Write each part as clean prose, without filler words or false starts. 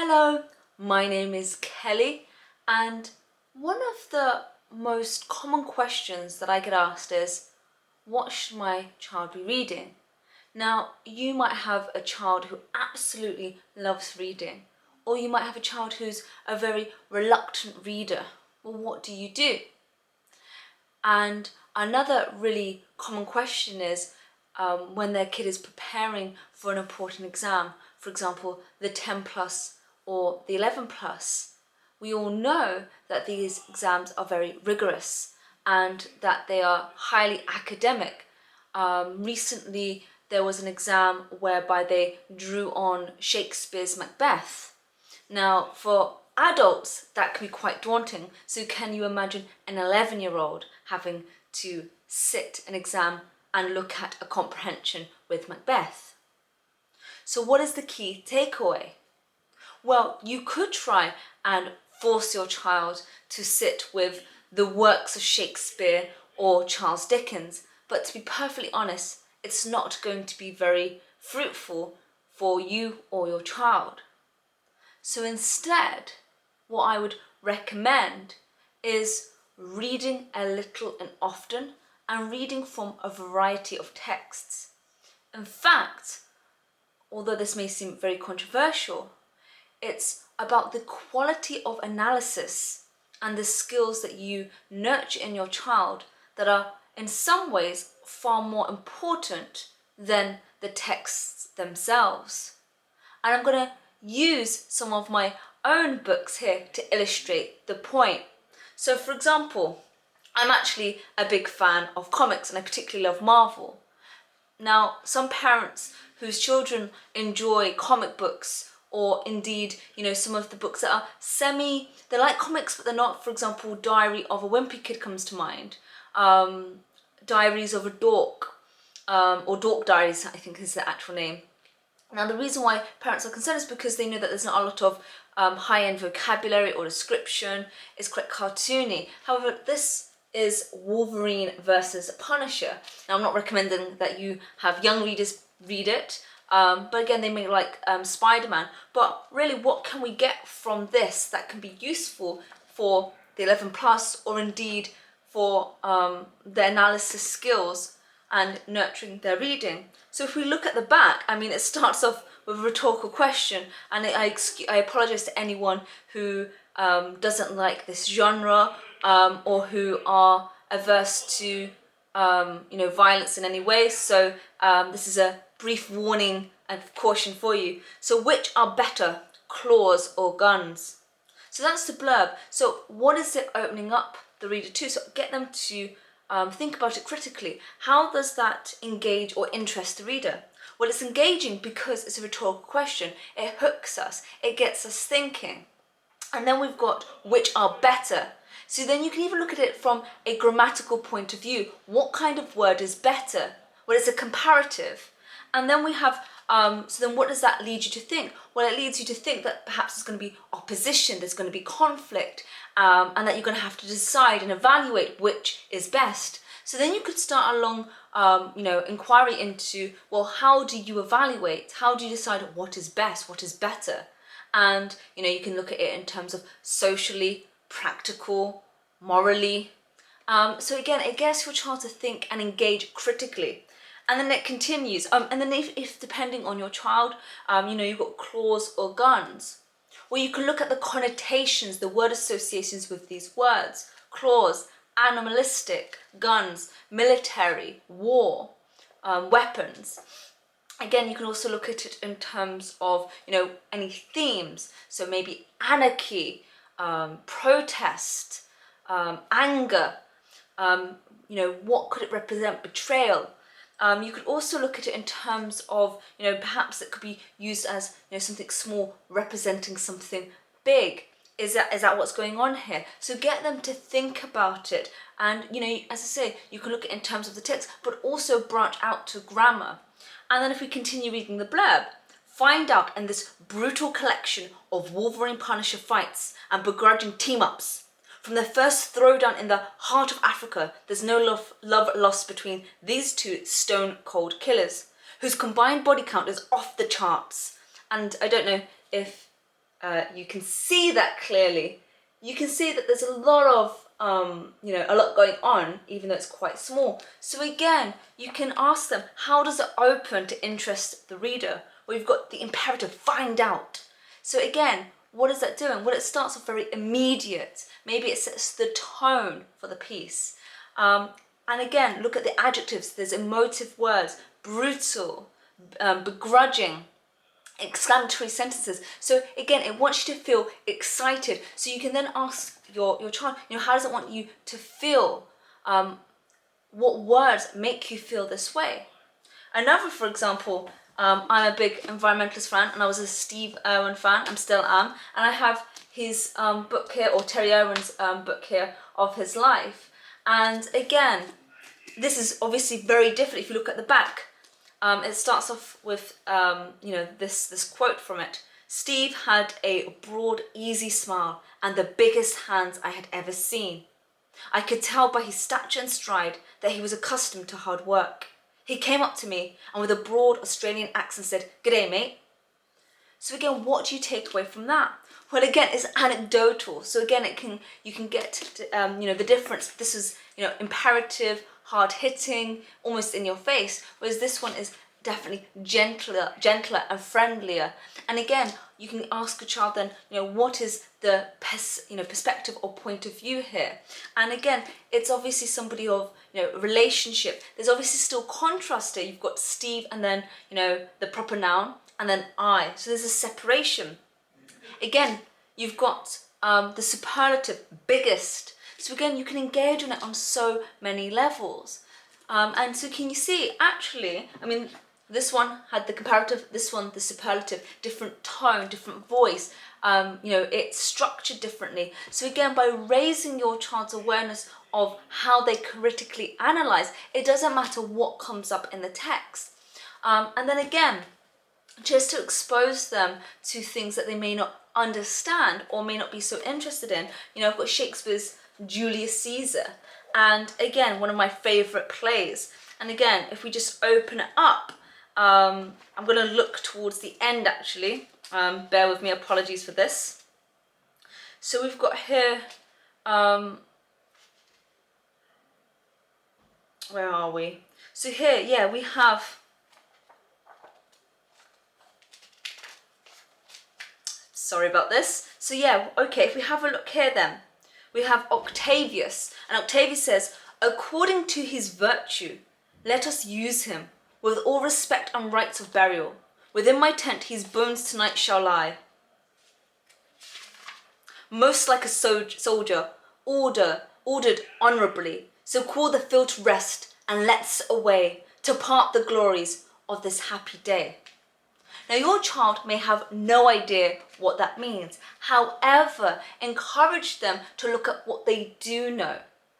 Hello, my name is Kelly, and one of the most common questions that I get asked is, what should my child be reading? Now, you might have a child who absolutely loves reading, or you might have a child who's a very reluctant reader. Well, what do you do? And another really common question is when their kid is preparing for an important exam, for example, the 10 plus or the 11 plus. We all know that these exams are very rigorous and that they are highly academic. Recently, there was an exam whereby they drew on Shakespeare's Macbeth. Now, for adults, that can be quite daunting. So can you imagine an 11-year-old having to sit an exam and look at a comprehension with Macbeth? So what is the key takeaway? Well, you could try and force your child to sit with the works of Shakespeare or Charles Dickens, but to be perfectly honest, it's not going to be very fruitful for you or your child. So instead, what I would recommend is reading a little and often and reading from a variety of texts. In fact, although this may seem very controversial, it's about the quality of analysis and the skills that you nurture in your child that are in some ways far more important than the texts themselves. And I'm going to use some of my own books here to illustrate the point. So for example, I'm actually a big fan of comics and I particularly love Marvel. Now, some parents whose children enjoy comic books or indeed, some of the books that are they're like comics but they're not, for example, Diary of a Wimpy Kid comes to mind, Diaries of a Dork, or Dork Diaries I think is the actual name. Now, the reason why parents are concerned is because they know that there's not a lot of high-end vocabulary or description. It's quite cartoony. However, this is Wolverine versus Punisher. Now, I'm not recommending that you have young readers read it, but again, they may like Spider-Man. But really, what can we get from this that can be useful for the 11 plus or indeed for their analysis skills and nurturing their reading? So if we look at the back, it starts off with a rhetorical question, and I apologize to anyone who doesn't like this genre or who are averse to violence in any way. So this is a brief warning and caution for you. So which are better, claws or guns? So that's the blurb. So what is it opening up the reader to? So get them to think about it critically. How does that engage or interest the reader? Well, it's engaging because it's a rhetorical question. It hooks us. It gets us thinking. And then we've got which are better. So then you can even look at it from a grammatical point of view. What kind of word is better? Well, it's a comparative. And then we have, so then what does that lead you to think? Well, it leads you to think that perhaps there's going to be opposition, there's going to be conflict, and that you're going to have to decide and evaluate which is best. So then you could start a long, inquiry into, well, how do you evaluate? How do you decide what is best, what is better? And, you can look at it in terms of socially, practical, morally. So again, it gets your child to think and engage critically. And then it continues. And then if depending on your child, you've got claws or guns. Well, you can look at the connotations, the word associations with these words. Claws, animalistic, guns, military, war, weapons. Again, you can also look at it in terms of, any themes. So maybe anarchy, protest, anger, what could it represent? Betrayal. You could also look at it in terms of, perhaps it could be used as, something small representing something big. Is that what's going on here? So get them to think about it. And, as I say, you can look at it in terms of the text, but also branch out to grammar. And then if we continue reading the blurb, find out in this brutal collection of Wolverine Punisher fights and begrudging team-ups. From their first throwdown in the heart of Africa, there's no love lost between these two stone-cold killers, whose combined body count is off the charts. And I don't know if you can see that clearly. You can see that there's a lot of a lot going on, even though it's quite small. So again, you can ask them, how does it open to interest the reader? Well, you've got the imperative, find out. So again, what is that doing? Well, it starts off very immediate. Maybe it sets the tone for the piece. And again, look at the adjectives. There's emotive words, brutal, begrudging, exclamatory sentences. So again, it wants you to feel excited. So you can then ask your child, how does it want you to feel? What words make you feel this way? Another, for example, I'm a big environmentalist fan, and I was a Steve Irwin fan, and still am, and I have his book here, or Terry Irwin's book here, of his life. And again, this is obviously very different if you look at the back. It starts off with this quote from it. Steve had a broad, easy smile and the biggest hands I had ever seen. I could tell by his stature and stride that he was accustomed to hard work. He came up to me and with a broad Australian accent said, "G'day, mate." So again, what do you take away from that? Well, again, it's anecdotal. So again, you can get the difference. This is imperative, hard hitting, almost in your face, whereas this one is definitely gentler and friendlier. And again, you can ask a child then, what is the perspective or point of view here? And again, it's obviously somebody of relationship. There's obviously still contrast here. You've got Steve and then the proper noun and then I. So there's a separation. Again, you've got the superlative, biggest. So again, you can engage on it on so many levels. And so can you see, actually, this one had the comparative, this one the superlative, different tone, different voice, it's structured differently. So again, by raising your child's awareness of how they critically analyze, it doesn't matter what comes up in the text. And then again, just to expose them to things that they may not understand or may not be so interested in. I've got Shakespeare's Julius Caesar, and again, one of my favorite plays. And again, if we just open it up, I'm going to look towards the end actually. Bear with me, apologies for this. So we've got here, where are we? So here, we have, sorry about this. So okay, if we have a look here then, we have Octavius, and Octavius says, according to his virtue, let us use him, with all respect and rites of burial. Within my tent his bones tonight shall lie. Most like a soldier, ordered honourably, so call the field to rest, and let's away, to part the glories of this happy day. Now your child may have no idea what that means. However, encourage them to look at what they do know.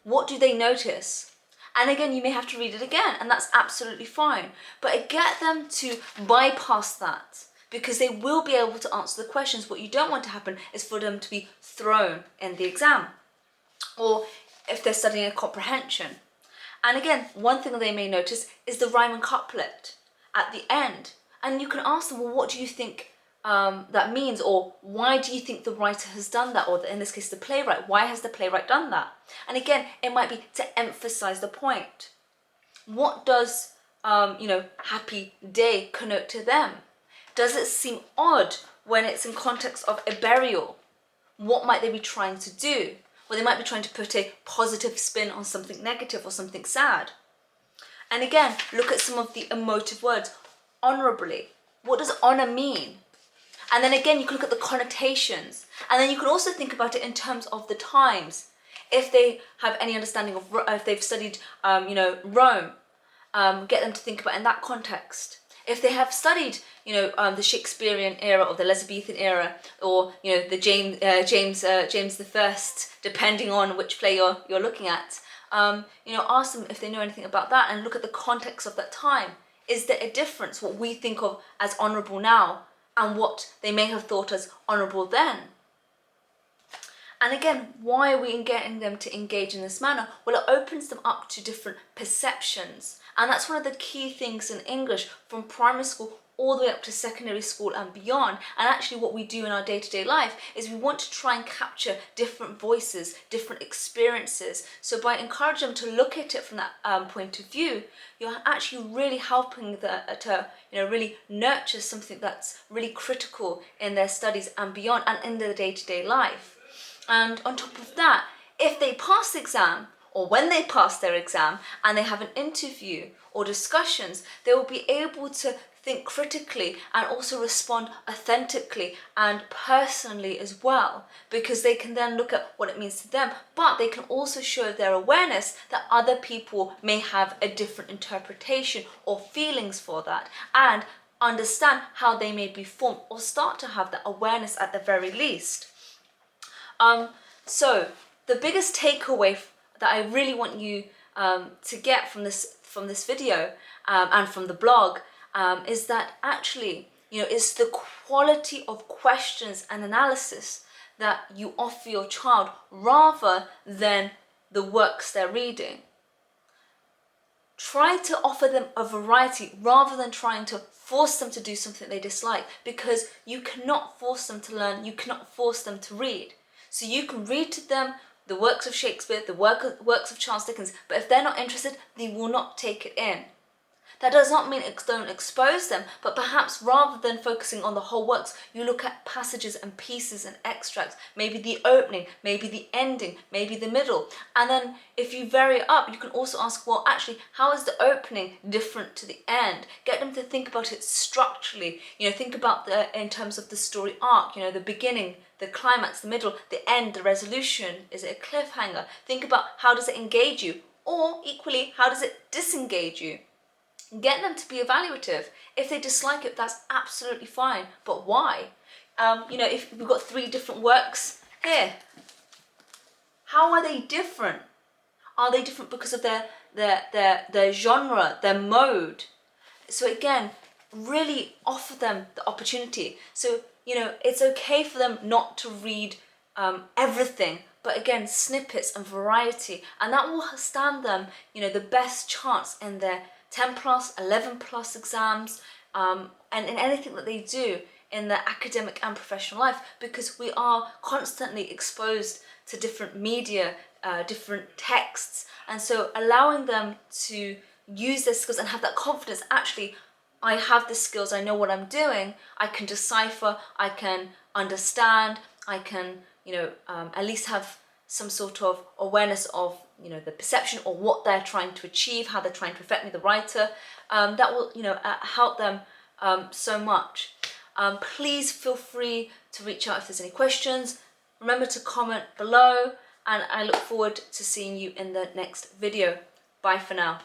What do they notice? And again, you may have to read it again, and that's absolutely fine. But get them to bypass that, because they will be able to answer the questions. What you don't want to happen is for them to be thrown in the exam, or if they're studying a comprehension. And again, one thing they may notice is the rhyme and couplet at the end. And you can ask them, well, what do you think that means? Or why do you think the writer has done that? Or in this case, the playwright. Why has the playwright done that? And again, it might be to emphasize the point. What does, happy day connote to them? Does it seem odd when it's in context of a burial? What might they be trying to do? Well, they might be trying to put a positive spin on something negative or something sad. And again, look at some of the emotive words. Honourably. What does honour mean? And then again, you can look at the connotations. And then you can also think about it in terms of the times. If they have any understanding of, if they've studied, Rome, get them to think about it in that context. If they have studied, the Shakespearean era or the Elizabethan era, or the James I, depending on which play you're looking at, ask them if they know anything about that and look at the context of that time. Is there a difference, what we think of as honourable now and what they may have thought as honourable then? And again, why are we getting them to engage in this manner? Well, it opens them up to different perceptions. And that's one of the key things in English from primary school all the way up to secondary school and beyond. And actually what we do in our day-to-day life is we want to try and capture different voices, different experiences. So by encouraging them to look at it from that point of view, you're actually really helping them to really nurture something that's really critical in their studies and beyond, and in their day-to-day life. And on top of that, if they pass the exam, or when they pass their exam and they have an interview or discussions, they will be able to think critically and also respond authentically and personally as well, because they can then look at what it means to them, but they can also show their awareness that other people may have a different interpretation or feelings for that, and understand how they may be formed, or start to have that awareness at the very least. So the biggest takeaway that I really want you to get from this video and from the blog is that actually, it's the quality of questions and analysis that you offer your child rather than the works they're reading. Try to offer them a variety rather than trying to force them to do something they dislike, because you cannot force them to learn, you cannot force them to read. So you can read to them the works of Shakespeare, the works of Charles Dickens, but if they're not interested, they will not take it in. That does not mean don't expose them, but perhaps rather than focusing on the whole works, you look at passages and pieces and extracts, maybe the opening, maybe the ending, maybe the middle. And then if you vary it up, you can also ask, well, actually, how is the opening different to the end? Get them to think about it structurally. Think about in terms of the story arc, the beginning, the climax, the middle, the end, the resolution. Is it a cliffhanger? Think about how does it engage you? Or equally, how does it disengage you? Get them to be evaluative. If they dislike it, that's absolutely fine. But why? If we've got 3 different works here, how are they different? Are they different because of their genre, their mode? So again, really offer them the opportunity. So, it's okay for them not to read everything, but again, snippets and variety, and that will stand them, the best chance in their 10 plus, 11 plus exams, and in anything that they do in their academic and professional life, because we are constantly exposed to different media, different texts, and so allowing them to use their skills and have that confidence, actually, I have the skills, I know what I'm doing, I can decipher, I can understand, I can, at least have some sort of awareness of, the perception or what they're trying to achieve, how they're trying to affect me, the writer. That will, help them so much. Please feel free to reach out if there's any questions. Remember to comment below, and I look forward to seeing you in the next video. Bye for now.